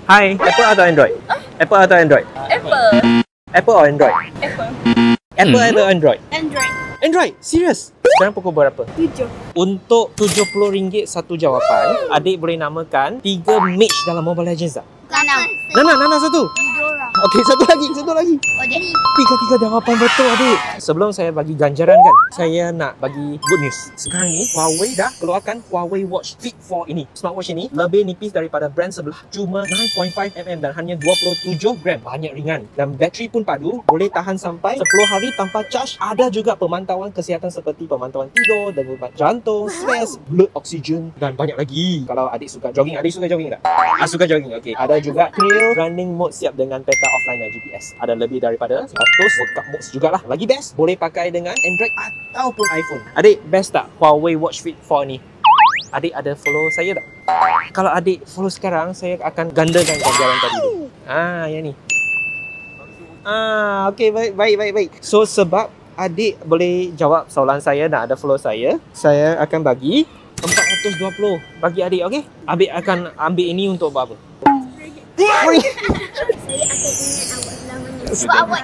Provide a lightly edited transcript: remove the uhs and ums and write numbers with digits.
Hai, Apple atau Android? Apple atau Android? Apple. Apple atau Android? Apple. Apple atau Android? Android. Android, serius? Sekarang pukul berapa? 7. Untuk RM70 satu jawapan, adik boleh namakan 3 mage dalam Mobile Legends tak? Nana satu. Okey, satu lagi. Oh, jadi Tiga jawapan betul, adik. Sebelum saya bagi ganjaran kan, saya nak bagi good news. Sekarang ni Huawei dah keluarkan Huawei Watch Fit 4 ini. Smartwatch ini lebih nipis daripada brand sebelah. Cuma 9.5mm dan hanya 27 gram. Banyak ringan. Dan bateri pun padu, boleh tahan sampai 10 hari tanpa charge. Ada juga pemantauan kesihatan seperti pemantauan tidur, degup jantung, stres, blood oxygen dan banyak lagi. Kalau adik suka jogging, adik suka jogging tak? Suka jogging. Okey. Ada juga trail running mode siap dengan peta offline dan GPS. Ada lebih daripada 100 workout modes jugalah. Lagi best, boleh pakai dengan Android ataupun iPhone. Adik, best tak Huawei Watch Fit 4 ni? Adik ada follow saya tak? Kalau adik follow sekarang, saya akan gandakan ganjaran tadi tu. Yang ni. Okey, baik. So, sebab adik boleh jawab soalan saya dan ada follow saya akan bagi 420 bagi adik, okey? Adik akan ambil ini untuk buat apa? saya akan ingat awak selamanya. Sebab awak